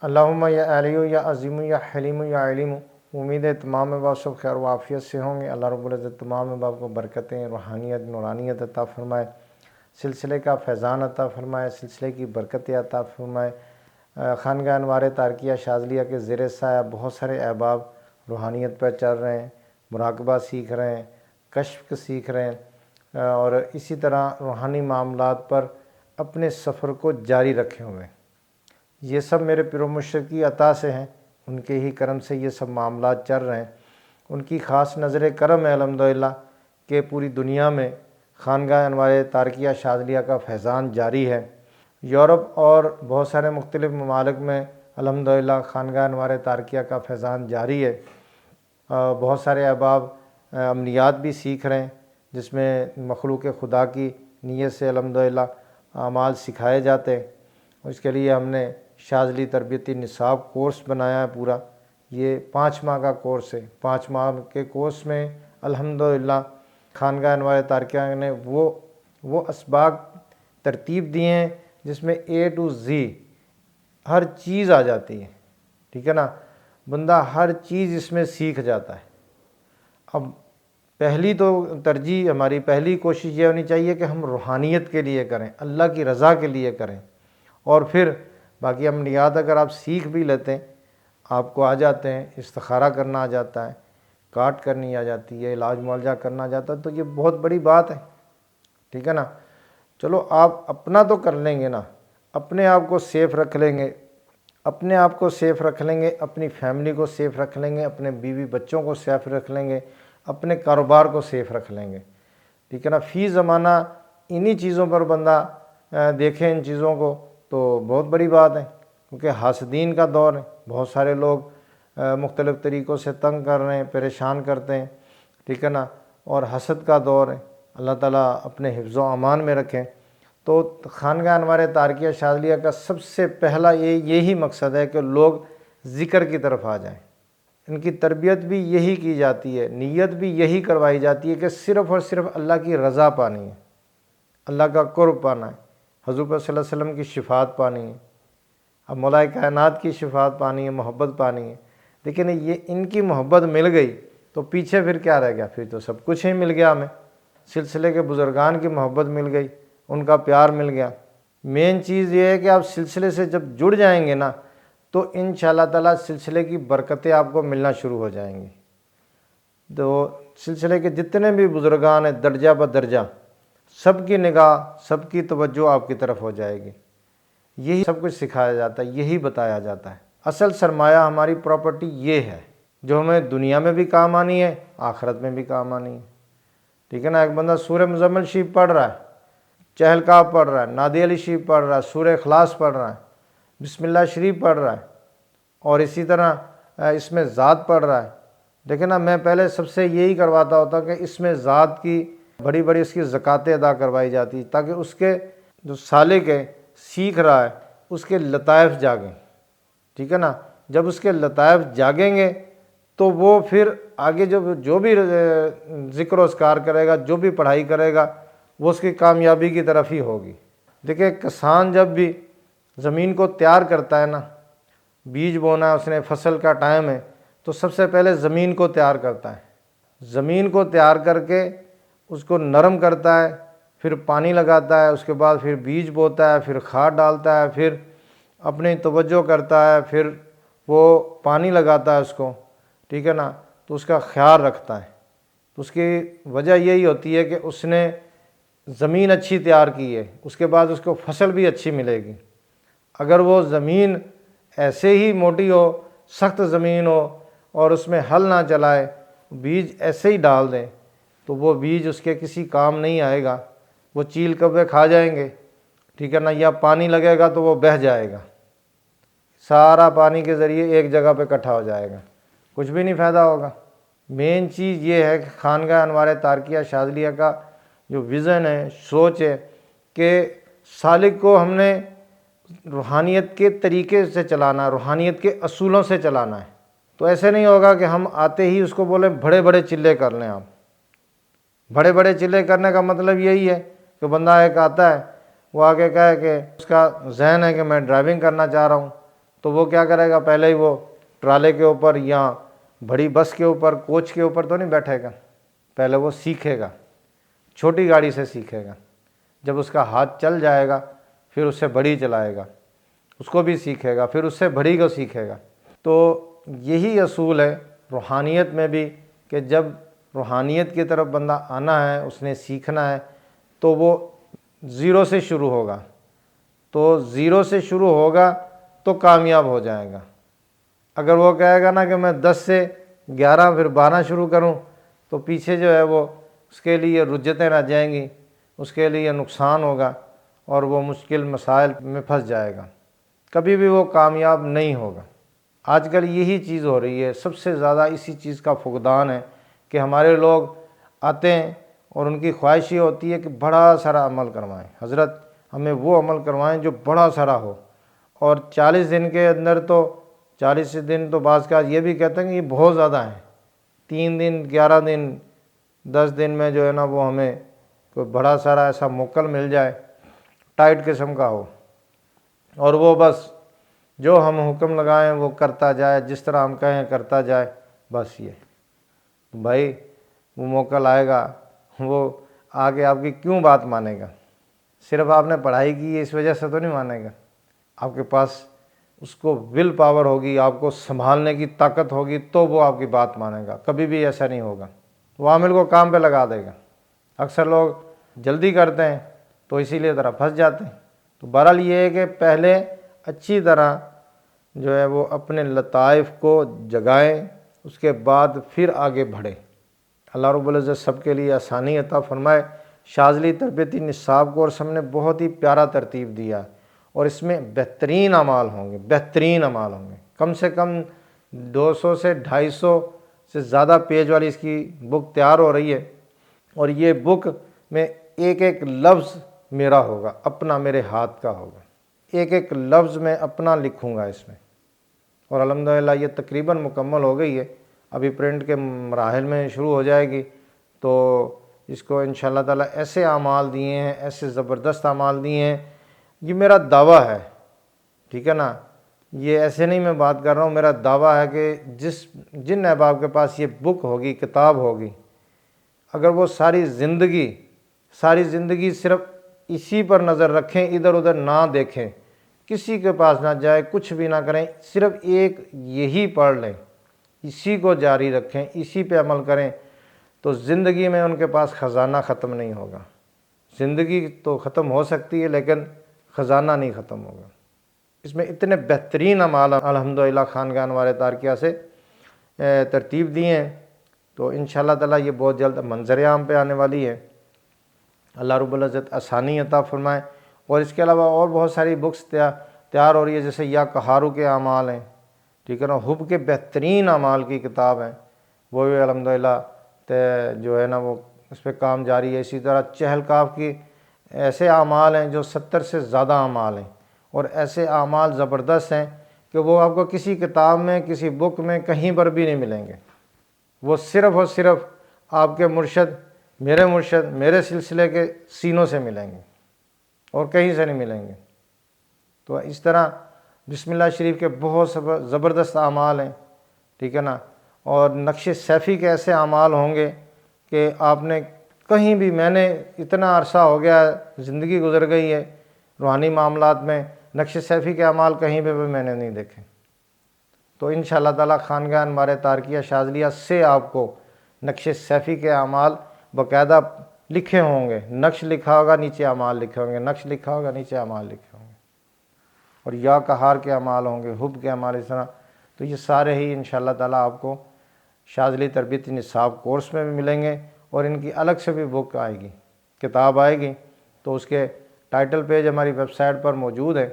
اللہم یا علیو یا عظیم یا حلیم یا علیم۔ امید ہے تمام احباب سب خیر و عافیت سے ہوں گے۔ اللہ رب العزت تمام احباب کو برکتیں، روحانیت، نورانیت عطا فرمائے، سلسلے کا فیضان عطا فرمائے، سلسلے کی برکتیں عطا فرمائے۔ خانقاہ انوار تارکیہ شاذلیہ کے زیر سایہ بہت سارے احباب روحانیت پر چل رہے ہیں، مراقبہ سیکھ رہے ہیں، کشف سیکھ رہے ہیں، اور اسی طرح روحانی معاملات پر اپنے سفر کو جاری رکھے ہوئے ہیں۔ یہ سب میرے پیر و مرشد کی عطا سے ہیں، ان کے ہی کرم سے یہ سب معاملات چل رہے ہیں۔ ان کی خاص نظر کرم ہے الحمدللہ کہ پوری دنیا میں خانقاہ انوار تارکیہ شاذلیہ کا فیضان جاری ہے۔ یورپ اور بہت سارے مختلف ممالک میں الحمدللہ خانقاہ انوار تارکیہ کا فیضان جاری ہے۔ بہت سارے احباب عملیات بھی سیکھ رہے ہیں، جس میں مخلوق خدا کی نیت سے الحمدللہ اعمال سکھائے جاتے ہیں۔ اس کے لیے ہم نے شاذلی تربیتی نصاب کورس بنایا ہے پورا۔ یہ 5 ماہ کا کورس ہے۔ 5 ماہ کے کورس میں الحمدللہ خانقاہ انوار تارکیہ نے وہ اسباق ترتیب دیے ہیں جس میں A to Z ہر چیز آ جاتی ہے، ٹھیک ہے نا۔ بندہ ہر چیز اس میں سیکھ جاتا ہے۔ اب پہلی تو ترجیح، ہماری پہلی کوشش یہ ہونی چاہیے کہ ہم روحانیت کے لیے کریں، اللہ کی رضا کے لیے کریں، اور پھر باقی عملیات اگر آپ سیکھ بھی لیتے ہیں، آپ کو آ جاتے ہیں، استخارہ کرنا آ جاتا ہے، کاٹ کرنی آ جاتی ہے، علاج معالجہ کرنا آ جاتا ہے، تو یہ بہت بڑی بات ہے، ٹھیک ہے نا۔ چلو آپ اپنا تو کر لیں گے نا، اپنے آپ کو سیف رکھ لیں گے، اپنے آپ کو سیف رکھ لیں گے، اپنی فیملی کو سیف رکھ لیں گے، اپنے بیوی بچوں کو سیف رکھ لیں گے، اپنے کاروبار کو سیف رکھ لیں گے، ٹھیک ہے نا۔ فی زمانہ انہی چیزوں پر بندہ دیکھیں ان چیزوں کو تو بہت بڑی بات ہے، کیونکہ حاسدین کا دور ہے۔ بہت سارے لوگ مختلف طریقوں سے تنگ کر رہے ہیں، پریشان کرتے ہیں، ٹھیک ہے نا، اور حسد کا دور ہے۔ اللہ تعالیٰ اپنے حفظ و امان میں رکھیں۔ تو خانقاہ انوار تارکیہ شاذلیہ کا سب سے پہلا یہی مقصد ہے کہ لوگ ذکر کی طرف آ جائیں۔ ان کی تربیت بھی یہی کی جاتی ہے، نیت بھی یہی کروائی جاتی ہے کہ صرف اور صرف اللہ کی رضا پانی ہے، اللہ کا قرب پانا ہے، حضور صلی اللہ علیہ وسلم کی شفاعت پانی ہے، اب مولا کائنات کی شفاعت پانی ہے، محبت پانی ہے۔ لیکن یہ ان کی محبت مل گئی تو پیچھے پھر کیا رہ گیا؟ پھر تو سب کچھ ہی مل گیا ہمیں۔ سلسلے کے بزرگان کی محبت مل گئی، ان کا پیار مل گیا۔ مین چیز یہ ہے کہ آپ سلسلے سے جب جڑ جائیں گے نا تو انشاءاللہ تعالیٰ سلسلے کی برکتیں آپ کو ملنا شروع ہو جائیں گی۔ تو سلسلے کے جتنے بھی بزرگان ہیں درجہ بدرجہ، سب کی نگاہ، سب کی توجہ آپ کی طرف ہو جائے گی۔ یہی سب کچھ سکھایا جاتا ہے، یہی بتایا جاتا ہے۔ اصل سرمایہ ہماری پراپرٹی یہ ہے جو ہمیں دنیا میں بھی کام آنی ہے، آخرت میں بھی کام آنی ہے، ٹھیک ہے نا۔ ایک بندہ سورہ مزمل شریف پڑھ رہا ہے، چہل کاف پڑھ رہا ہے، نادی علی شریف پڑھ رہا ہے، سورہ اخلاص پڑھ رہا ہے، بسم اللہ شریف پڑھ رہا ہے، اور اسی طرح اس میں ذات پڑھ رہا ہے، دیکھیں نا۔ میں پہلے سب سے یہی کرواتا ہوتا کہ اس میں ذات کی بڑی بڑی اس کی زکاتیں ادا کروائی جاتی تاکہ اس کے جو سالک ہے، سیکھ رہا ہے، اس کے لطائف جاگیں، ٹھیک ہے نا۔ جب اس کے لطائف جاگیں گے تو وہ پھر آگے جو بھی ذکر و اذکار کرے گا، جو بھی پڑھائی کرے گا، وہ اس کی کامیابی کی طرف ہی ہوگی۔ دیکھیں کسان جب بھی زمین کو تیار کرتا ہے نا، بیج بونا ہے اس نے، فصل کا ٹائم ہے، تو سب سے پہلے زمین کو تیار کرتا ہے۔ زمین کو تیار کر کے اس کو نرم کرتا ہے، پھر پانی لگاتا ہے، اس کے بعد پھر بیج بوتا ہے، پھر کھاد ڈالتا ہے، پھر اپنی توجہ کرتا ہے، پھر وہ پانی لگاتا ہے اس کو، ٹھیک ہے نا۔ تو اس کا خیال رکھتا ہے۔ تو اس کی وجہ یہی ہوتی ہے کہ اس نے زمین اچھی تیار کی ہے، اس کے بعد اس کو فصل بھی اچھی ملے گی۔ اگر وہ زمین ایسے ہی موٹی ہو، سخت زمین ہو، اور اس میں ہل نہ چلائے، بیج ایسے ہی ڈال دیں تو وہ بیج اس کے کسی کام نہیں آئے گا، وہ چیل کبے کھا جائیں گے، ٹھیک ہے نا۔ یا پانی لگے گا تو وہ بہہ جائے گا، سارا پانی کے ذریعے ایک جگہ پہ اکٹھا ہو جائے گا، کچھ بھی نہیں فائدہ ہوگا۔ مین چیز یہ ہے کہ خانقاہ انوار تارکیہ شاذلیہ کا جو ویژن ہے، سوچ ہے کہ سالک کو ہم نے روحانیت کے طریقے سے چلانا ہے، روحانیت کے اصولوں سے چلانا ہے۔ تو ایسے نہیں ہوگا کہ ہم آتے ہی اس کو بولیں بڑے بڑے چلے کر لیں۔ آپ بڑے بڑے چلے کرنے کا مطلب یہی ہے کہ بندہ ایک آتا ہے، وہ آگے کہے کہ اس کا ذہن ہے کہ میں ڈرائیونگ کرنا چاہ رہا ہوں، تو وہ کیا کرے گا، پہلے ہی وہ ٹرالے کے اوپر یا بڑی بس کے اوپر، کوچ کے اوپر تو نہیں بیٹھے گا، پہلے وہ سیکھے گا، چھوٹی گاڑی سے سیکھے گا، جب اس کا ہاتھ چل جائے گا پھر اس سے بڑی چلائے گا، اس کو بھی سیکھے گا، پھر اس سے بڑی کو سیکھے گا۔ تو یہی اصول ہے روحانیت میں بھی، کہ جب روحانیت کی طرف بندہ آنا ہے، اس نے سیکھنا ہے، تو وہ زیرو سے شروع ہوگا، تو زیرو سے شروع ہوگا تو کامیاب ہو جائے گا۔ اگر وہ کہے گا نا کہ میں 10 سے 11 پھر 12 شروع کروں، تو پیچھے جو ہے وہ اس کے لیے رجتیں رہ جائیں گی، اس کے لیے نقصان ہوگا اور وہ مشکل مسائل میں پھنس جائے گا، کبھی بھی وہ کامیاب نہیں ہوگا۔ آج کل یہی چیز ہو رہی ہے، سب سے زیادہ اسی چیز کا فقدان ہے کہ ہمارے لوگ آتے ہیں اور ان کی خواہش یہ ہوتی ہے کہ بڑا سارا عمل کروائیں، حضرت ہمیں وہ عمل کروائیں جو بڑا سارا ہو، اور 40 دن کے اندر تو 40 دن تو بعض کا یہ بھی کہتے ہیں کہ یہ بہت زیادہ ہیں، 3 دن 11 دن 10 دن میں جو ہے نا وہ ہمیں کوئی بڑا سارا ایسا موکل مل جائے، ٹائٹ قسم کا ہو، اور وہ بس جو ہم حکم لگائیں وہ کرتا جائے، جس طرح ہم کہیں کرتا جائے، بس یہ بھائی وہ موکل آئے گا، وہ آگے آپ کی کیوں بات مانے گا؟ صرف آپ نے پڑھائی کی ہے اس وجہ سے تو نہیں مانے گا، آپ کے پاس اس کو ول پاور ہوگی، آپ کو سنبھالنے کی طاقت ہوگی تو وہ آپ کی بات مانے گا، کبھی بھی ایسا نہیں ہوگا، وہ عامل کو کام پہ لگا دے گا۔ اکثر لوگ جلدی کرتے ہیں تو اسی لیے ذرا پھنس جاتے ہیں۔ تو بہرحال یہ ہے کہ پہلے اچھی طرح جو ہے وہ اپنے لطائف کو جگائیں، اس کے بعد پھر آگے بڑھیں۔ اللہ رب العزت سب کے لیے آسانی عطا فرمائے۔ شاذلی تربیتی نصاب کورس ہم نے بہت ہی پیارا ترتیب دیا، اور اس میں بہترین اعمال ہوں گے، بہترین اعمال ہوں گے، کم سے کم 200 سے 250 سے زیادہ پیج والی اس کی بک تیار ہو رہی ہے، اور یہ بک میں ایک ایک لفظ میرا ہوگا، اپنا، میرے ہاتھ کا ہوگا، ایک ایک لفظ میں اپنا لکھوں گا اس میں، اور الحمدللہ یہ تقریباً مکمل ہو گئی ہے، ابھی پرنٹ کے مراحل میں شروع ہو جائے گی۔ تو اس کو انشاءاللہ تعالیٰ ایسے اعمال دیے ہیں، ایسے زبردست اعمال دیے ہیں، یہ میرا دعویٰ ہے، ٹھیک ہے نا، یہ ایسے نہیں میں بات کر رہا ہوں، میرا دعویٰ ہے کہ جن احباب کے پاس یہ بک ہوگی، کتاب ہوگی، اگر وہ ساری زندگی صرف اسی پر نظر رکھیں، ادھر ادھر نہ دیکھیں، کسی کے پاس نہ جائیں، کچھ بھی نہ کریں، صرف ایک یہی پڑھ لیں، اسی کو جاری رکھیں، اسی پہ عمل کریں، تو زندگی میں ان کے پاس خزانہ ختم نہیں ہوگا۔ زندگی تو ختم ہو سکتی ہے لیکن خزانہ نہیں ختم ہوگا۔ اس میں اتنے بہترین اعمال الحمدللہ خانقاہ انوار تارکیہ سے ترتیب دیے ہیں، تو انشاءاللہ تعالیٰ یہ بہت جلد منظر عام پہ آنے والی ہے۔ اللہ رب العزت آسانی عطا فرمائے۔ اور اس کے علاوہ اور بہت ساری بکس تیار ہو رہی ہے، جیسے یا کہارو کے اعمال ہیں، ٹھیک ہے نا، حب کے بہترین اعمال کی کتاب ہے، وہ بھی الحمدللہ جو ہے نا وہ اس پہ کام جاری ہے۔ اسی طرح چہل کاف کی ایسے اعمال ہیں جو 70 سے زیادہ اعمال ہیں، اور ایسے اعمال زبردست ہیں کہ وہ آپ کو کسی کتاب میں، کسی بک میں، کہیں پر بھی نہیں ملیں گے۔ وہ صرف اور صرف آپ کے مرشد، میرے سلسلے کے سینوں سے ملیں گے، اور کہیں سے نہیں ملیں گے۔ تو اس طرح بسم اللہ شریف کے بہت زبردست اعمال ہیں، ٹھیک ہے نا، اور نقش سیفی کے ایسے اعمال ہوں گے کہ آپ نے کہیں بھی، میں نے اتنا عرصہ ہو گیا، زندگی گزر گئی ہے روحانی معاملات میں، نقش سیفی کے اعمال کہیں پہ بھی میں نے نہیں دیکھے۔ تو انشاءاللہ تعالیٰ خانقاہ انوار تارکیہ شاذلیہ سے آپ کو نقش سیفی کے اعمال باقاعدہ لکھے ہوں گے، نقش لکھا ہوگا، نیچے اعمال لکھے ہوں گے، نقش لکھا ہوگا، نیچے اعمال لکھے ہوں گے، اور یا کہار کے اعمال ہوں گے، حب کے اعمال، اس طرح۔ تو یہ سارے ہی انشاءاللہ تعالیٰ آپ کو شاذلی تربیتی نصاب کورس میں بھی ملیں گے، اور ان کی الگ سے بھی بک آئے گی، کتاب آئے گی، تو اس کے ٹائٹل پیج ہماری ویب سائٹ پر موجود ہے۔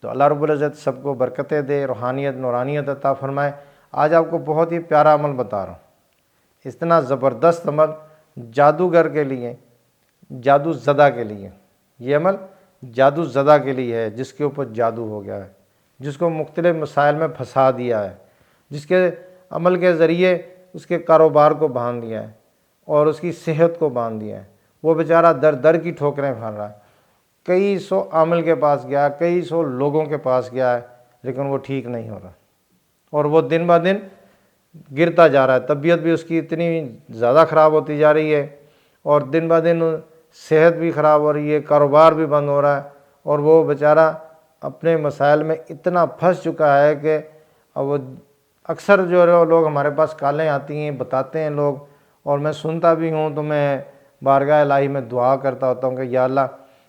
تو اللہ رب العزت سب کو برکتیں دے، روحانیت نورانیت عطا فرمائے۔ آج آپ کو بہت ہی پیارا عمل بتا رہا ہوں، اتنا زبردست عمل، جادوگر کے لیے، جادو زدہ کے لیے، یہ عمل جادو زدہ کے لیے ہے، جس کے اوپر جادو ہو گیا ہے، جس کو مختلف مسائل میں پھنسا دیا ہے، جس کے عمل کے ذریعے اس کے کاروبار کو باندھ دیا ہے، اور اس کی صحت کو باندھ دیا ہے، وہ بیچارہ در در کی ٹھوکریں کھا رہا ہے، کئی سو عامل کے پاس گیا، کئی سو لوگوں کے پاس گیا ہے، لیکن وہ ٹھیک نہیں ہو رہا، اور وہ دن بہ دن گرتا جا رہا ہے، طبیعت بھی اس کی اتنی زیادہ خراب ہوتی جا رہی ہے، اور دن بہ دن صحت بھی خراب ہو رہی ہے، کاروبار بھی بند ہو رہا ہے، اور وہ بیچارہ اپنے مسائل میں اتنا پھنس چکا ہے کہ اب وہ اکثر جو لوگ ہمارے پاس کالیں آتی ہیں، بتاتے ہیں لوگ، اور میں سنتا بھی ہوں، تو میں بارگاہ الہی میں دعا کرتا ہوتا ہوں کہ یا اللہ،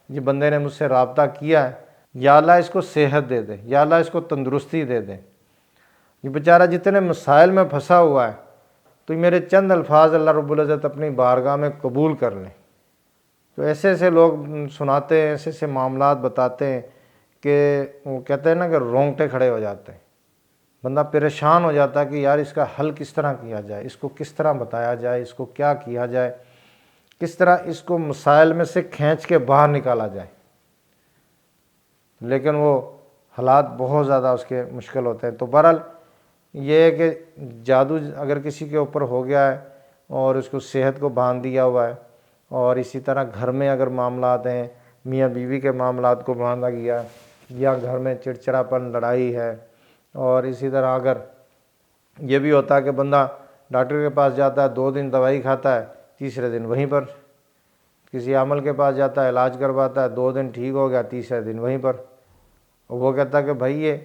یہ بندے نے مجھ سے رابطہ کیا ہے، یا اللہ اس کو صحت دے دے، یا اللہ اس کو تندرستی دے دے، یہ بیچارہ جتنے مسائل میں پھنسا ہوا ہے، تو میرے چند الفاظ اللہ رب العزت اپنی بارگاہ میں قبول کر لیں۔ تو ایسے ایسے لوگ سناتے ہیں، ایسے ایسے معاملات بتاتے ہیں کہ وہ کہتے ہیں نا کہ رونگٹے کھڑے ہو جاتے ہیں، بندہ پریشان ہو جاتا ہے کہ یار اس کا حل کس طرح کیا جائے، اس کو کس طرح بتایا جائے، اس کو کیا کیا جائے، کس طرح اس کو مسائل میں سے کھینچ کے باہر نکالا جائے، لیکن وہ حالات بہت زیادہ اس کے مشکل ہوتے ہیں۔ تو بہرحال یہ ہے کہ جادو اگر کسی کے اوپر ہو گیا ہے اور اس کو صحت کو باندھ دیا ہوا ہے، اور اسی طرح گھر میں اگر معاملات ہیں، میاں بیوی کے معاملات کو باندھا گیا ہے، یا گھر میں چڑچڑاپن، لڑائی ہے، اور اسی طرح اگر یہ بھی ہوتا ہے کہ بندہ ڈاکٹر کے پاس جاتا ہے، 2 دن دوائی کھاتا ہے، تیسرے دن وہیں پر، کسی عامل کے پاس جاتا ہے، علاج کرواتا ہے، 2 دن ٹھیک ہو گیا، تیسرے دن وہیں پر، وہ کہتا ہے کہ بھائی یہ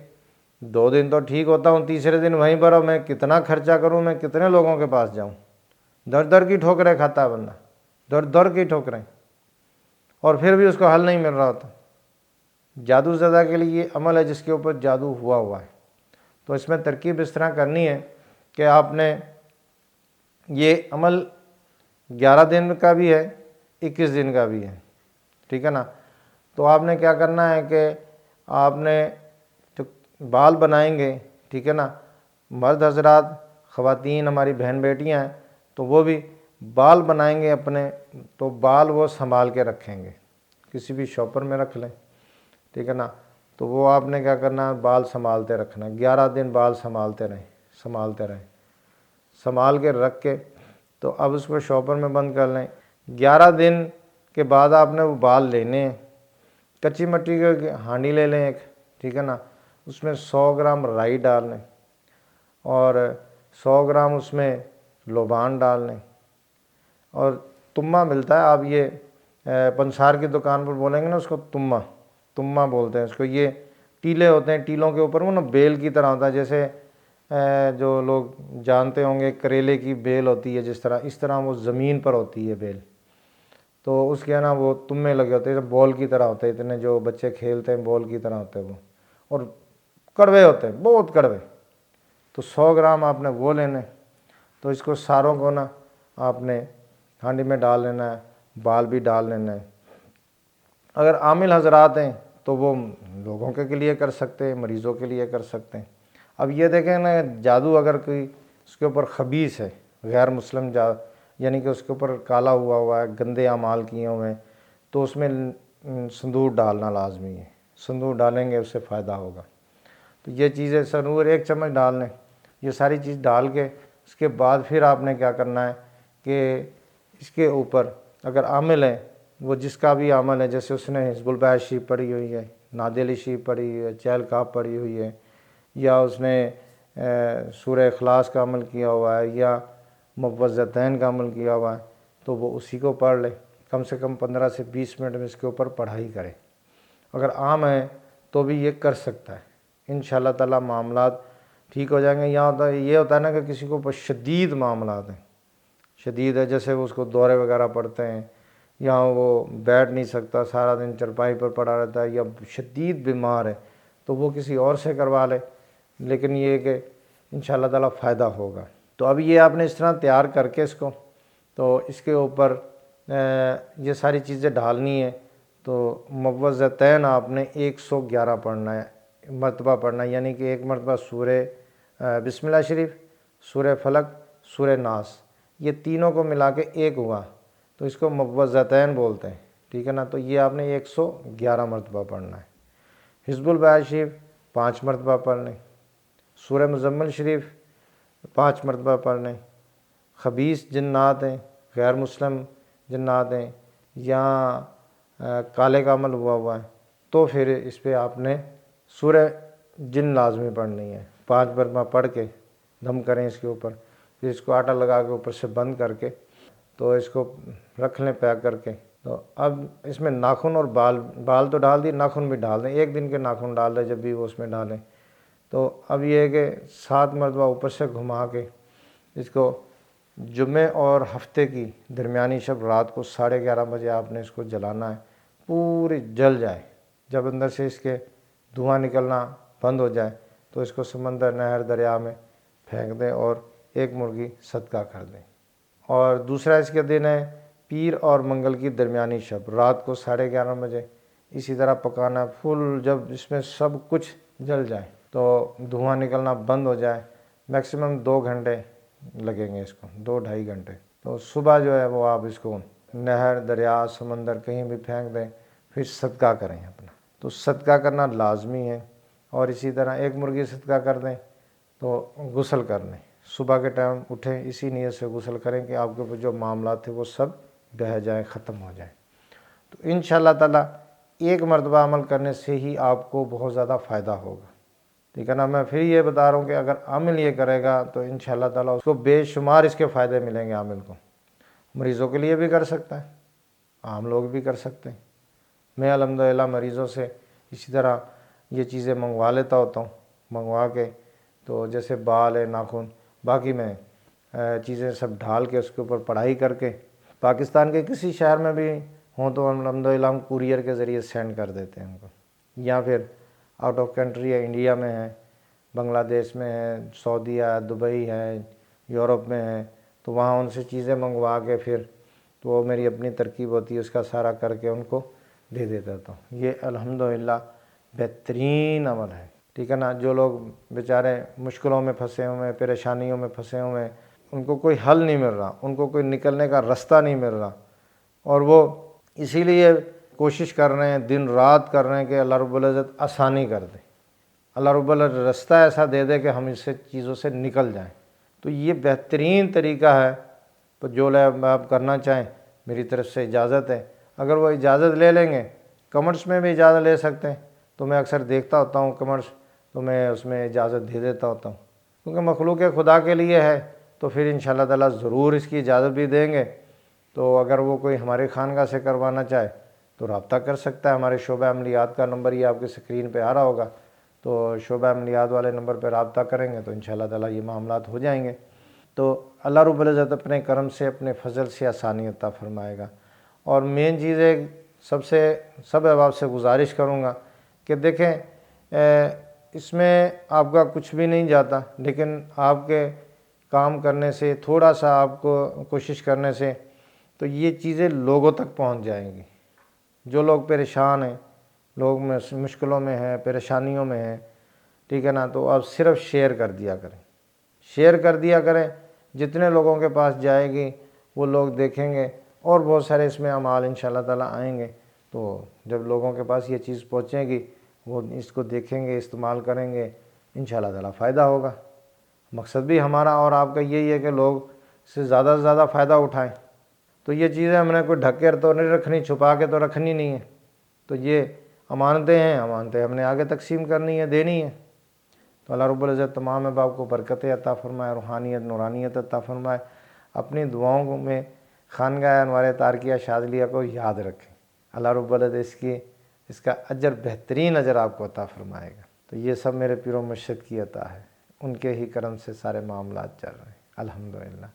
2 دن تو ٹھیک ہوتا ہوں، تیسرے دن وہیں پر، اور میں کتنا خرچہ کروں، میں کتنے لوگوں کے پاس جاؤں، در در کی ٹھوکریں کھاتا ہے بندہ، در در کی ٹھوکریں، اور پھر بھی اس کو حل نہیں مل رہا ہوتا۔ جادو زدہ کے لیے یہ عمل ہے جس کے اوپر جادو ہوا ہے، تو اس میں ترکیب اس طرح کرنی ہے کہ آپ نے یہ عمل 11 دن کا بھی ہے، 21 دن کا بھی ہے، ٹھیک ہے نا۔ تو آپ نے کیا کرنا ہے کہ آپ نے جو بال بنائیں گے، ٹھیک ہے نا، مرد حضرات، خواتین، ہماری بہن بیٹیاں ہیں، تو وہ بھی بال بنائیں گے اپنے، تو بال وہ سنبھال کے رکھیں گے، کسی بھی شاپر میں رکھ لیں، ٹھیک ہے نا۔ تو وہ آپ نے کیا کرنا ہے، بال سنبھالتے رکھنا ہے، 11 دن بال سنبھالتے رہیں، سنبھال کے رکھ کے، تو اب اس کو شاپر میں بند کر لیں۔ 11 دن کے بعد آپ نے وہ بال لینے ہیں، کچی مٹی کی ہانڈی لے لیں ایک، ٹھیک ہے نا، اس میں 100 گرام رائی ڈال لیں، اور 100 گرام اس میں لوبان ڈال لیں، اور تمہ ملتا ہے، آپ یہ پنسار کی دکان پر بولیں گے نا اس کو تمہ بولتے ہیں اس کو، یہ ٹیلے ہوتے ہیں، ٹیلوں کے اوپر وہ نا بیل کی طرح ہوتا ہے، جیسے جو لوگ جانتے ہوں گے کریلے کی بیل ہوتی ہے جس طرح، اس طرح وہ زمین پر ہوتی ہے بیل، تو اس کے نا وہ تمے لگے ہوتے ہیں، بال کی طرح ہوتے ہیں، اتنے جو بچے کھیلتے ہیں بال کی طرح ہوتے ہیں وہ، اور کڑوے ہوتے ہیں، بہت کڑوے، تو 100 گرام آپ نے وہ لینے، تو اس کو ساروں کو نا آپ نے ہانڈی میں ڈال لینا ہے، بال بھی ڈال لینا ہے۔ اگر عامل حضرات ہیں تو وہ لوگوں کے لیے کر سکتے ہیں، مریضوں کے لیے کر سکتے ہیں۔ اب یہ دیکھیں نا، جادو اگر کوئی اس کے اوپر خبیث ہے، غیر مسلم یعنی کہ اس کے اوپر کالا ہوا ہے، گندے اعمال کیے ہوئے ہیں، تو اس میں سندور ڈالنا لازمی ہے، سندور ڈالیں گے اس سے فائدہ ہوگا۔ تو یہ چیزیں سنور 1 چمچ ڈال لیں، یہ ساری چیز ڈال کے اس کے بعد پھر آپ نے کیا کرنا ہے کہ اس کے اوپر اگر عامل ہے، وہ جس کا بھی عمل ہے، جیسے اس نے حزب البیت شریف پڑھی ہوئی ہے، نادی شریف پڑھی ہوئی ہے، چہل کاف پڑھی ہوئی ہے، یا اس نے سورہ اخلاص کا عمل کیا ہوا ہے، یا موعظتین کا عمل کیا ہوا ہے، تو وہ اسی کو پڑھ لے، کم سے کم 15 سے 20 منٹ میں اس کے اوپر پڑھائی کرے۔ اگر عام ہے تو بھی یہ کر سکتا ہے، انشاءاللہ تعالی معاملات ٹھیک ہو جائیں گے۔ یہ ہوتا ہے نا کہ کسی کو شدید معاملات ہیں، شدید ہے، جیسے وہ اس کو دورے وغیرہ پڑتے ہیں، یا وہ بیٹھ نہیں سکتا، سارا دن چرپائی پر پڑا رہتا ہے، یا شدید بیمار ہے، تو وہ کسی اور سے کروا لے، لیکن یہ ہے کہ انشاءاللہ تعالی فائدہ ہوگا۔ تو اب یہ آپ نے اس طرح تیار کر کے اس کو، تو اس کے اوپر یہ ساری چیزیں ڈالنی ہے، تو موعظتین آپ نے 111 پڑھنا ہے، مرتبہ پڑھنا ہے، یعنی کہ ایک مرتبہ سورہ بسم اللہ شریف، سورہ فلق، سورہ ناس، یہ تینوں کو ملا کے ایک ہوا، تو اس کو موعظتین بولتے ہیں، ٹھیک ہے نا۔ تو یہ آپ نے 111 مرتبہ پڑھنا ہے۔ حزب البیت شریف 5 مرتبہ پڑھ لیں، سورہ مزمل شریف 5 مرتبہ پڑھ لیں۔ خبیث جنات ہیں، غیر مسلم جنات ہیں، یا کالے کا عمل ہوا ہے تو پھر اس پہ آپ نے سورہ جن لازمی پڑھنی ہے، 5 مرتبہ پڑھ کے دم کریں اس کے اوپر، پھر اس کو آٹا لگا کے اوپر سے بند کر کے تو اس کو رکھ لیں پیک کر کے۔ تو اب اس میں ناخن اور بال تو ڈال دی، ناخن بھی ڈال دیں، 1 دن کے ناخن ڈال دیں جب بھی وہ اس میں ڈالیں۔ تو اب یہ ہے کہ 7 مرتبہ اوپر سے گھما کے اس کو جمعے اور ہفتے کی درمیانی شب رات کو 11:30 بجے آپ نے اس کو جلانا ہے، پوری جل جائے۔ جب اندر سے اس کے دھواں نکلنا بند ہو جائے تو اس کو سمندر، نہر، دریا میں پھینک دیں اور 1 مرغی صدقہ کر دیں۔ اور دوسرا اس کے دن ہے پیر اور منگل کی درمیانی شب رات کو 11:30 بجے اسی طرح پکانا فل، جب اس میں سب کچھ جل جائے تو دھواں نکلنا بند ہو جائے، میکسیمم 2 گھنٹے لگیں گے اس کو، 2-2.5 گھنٹے۔ تو صبح جو ہے وہ آپ اس کو نہر، دریا، سمندر کہیں بھی پھینک دیں، پھر صدقہ کریں اپنا۔ تو صدقہ کرنا لازمی ہے۔ اور اسی طرح 1 مرغی صدقہ کر دیں تو غسل کر لیں، صبح کے ٹائم اٹھیں اسی نیت سے غسل کریں کہ آپ کے اوپر جو معاملات تھے وہ سب بہہ جائیں، ختم ہو جائیں۔ تو انشاءاللہ تعالیٰ 1 مرتبہ عمل کرنے سے ہی آپ کو بہت زیادہ فائدہ ہوگا، ٹھیک ہے نا۔ میں پھر یہ بتا رہا ہوں کہ اگر عامل یہ کرے گا تو انشاءاللہ تعالیٰ اس کو بے شمار اس کے فائدے ملیں گے۔ عامل کو مریضوں کے لیے بھی کر سکتا ہے، عام لوگ بھی کر سکتے ہیں۔ میں الحمدللہ مریضوں سے اسی طرح یہ چیزیں منگوا لیتا ہوتا ہوں، منگوا کے تو جیسے بال ہے، ناخن، باقی میں چیزیں سب ڈال کے اس کے اوپر پڑھائی کر کے پاکستان کے کسی شہر میں بھی ہوں تو الحمدللہ ہم کوریئر کے ذریعے سینڈ کر دیتے ہیں ان کو، یا پھر آؤٹ آف کنٹری ہے، انڈیا میں ہے، بنگلہ دیش میں ہے، سعودی ہے، دبئی ہے، یورپ میں ہے، تو وہاں ان سے چیزیں منگوا کے پھر تو وہ میری اپنی ترکیب ہوتی ہے اس کا سارا کر کے ان کو دے دیتا تھا۔ یہ الحمدللہ بہترین عمل ہے، ٹھیک ہے نا۔ جو لوگ بیچارے مشکلوں میں پھنسے ہوئے ہیں، پریشانیوں میں پھنسے ہوئے ہیں، ان کو کوئی حل نہیں مل رہا، ان کو کوئی نکلنے کا رستہ نہیں مل رہا، اور وہ اسی لیے کوشش کر رہے ہیں، دن رات کر رہے ہیں کہ اللہ رب العزت آسانی کر دے، اللہ رب العزت رستہ ایسا دے دے کہ ہم اس سے چیزوں سے نکل جائیں۔ تو یہ بہترین طریقہ ہے۔ تو جو آپ کرنا چاہیں میری طرف سے اجازت ہے، اگر وہ اجازت لے لیں گے، کمنٹس میں بھی اجازت لے سکتے ہیں، تو میں اکثر دیکھتا ہوتا ہوں کمنٹس، تو میں اس میں اجازت دے دیتا ہوتا ہوں، کیونکہ مخلوق خدا کے لیے ہے تو پھر انشاءاللہ تعالیٰ ضرور اس کی اجازت بھی دیں گے۔ تو اگر وہ کوئی ہمارے خانقاہ سے کروانا چاہے تو رابطہ کر سکتا ہے، ہمارے شعبہ عملیات کا نمبر یہ آپ کے اسکرین پہ آ رہا ہوگا، تو شعبہ عملیات والے نمبر پہ رابطہ کریں گے تو انشاءاللہ تعالیٰ یہ معاملات ہو جائیں گے۔ تو اللہ رب العزت اپنے کرم سے، اپنے فضل سے آسانی عطا فرمائے گا۔ اور مین چیز ہے، سب احباب سے گزارش کروں گا کہ دیکھیں اس میں آپ کا کچھ بھی نہیں جاتا، لیکن آپ کے کام کرنے سے، تھوڑا سا آپ کو کوشش کرنے سے تو یہ چیزیں لوگوں تک پہنچ جائیں گی۔ جو لوگ پریشان ہیں، لوگ مشکلوں میں ہیں، پریشانیوں میں ہیں، ٹھیک ہے نا، تو آپ صرف شیئر کر دیا کریں، شیئر کر دیا کریں، جتنے لوگوں کے پاس جائے گی وہ لوگ دیکھیں گے، اور بہت سارے اس میں اعمال انشاءاللہ تعالیٰ آئیں گے۔ تو جب لوگوں کے پاس یہ چیز پہنچے گی، وہ اس کو دیکھیں گے، استعمال کریں گے، انشاءاللہ تعالیٰ فائدہ ہوگا۔ مقصد بھی ہمارا اور آپ کا یہی ہے کہ لوگ سے زیادہ سے زیادہ فائدہ اٹھائیں۔ تو یہ چیزیں ہم نے کوئی ڈھک کے تو نہیں رکھنی، چھپا کے تو رکھنی نہیں ہے۔ تو یہ امانتیں ہیں، امانتیں ہم نے آگے تقسیم کرنی ہے، دینی ہے۔ تو اللہ رب العزت تمام احباب کو برکت عطا فرمائے، روحانیت، نورانیت عطا فرمائے۔ اپنی دعاؤں میں خانقاہ انوار تارکیہ شاذلیہ کو یاد رکھیں، اللہ رب العزت اس کا اجر، بہترین اجر آپ کو عطا فرمائے گا۔ تو یہ سب میرے پیر و مرشد کی عطا ہے، ان کے ہی کرم سے سارے معاملات چل رہے ہیں الحمدللہ۔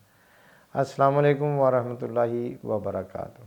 السلام علیکم ورحمۃ اللہ وبرکاتہ۔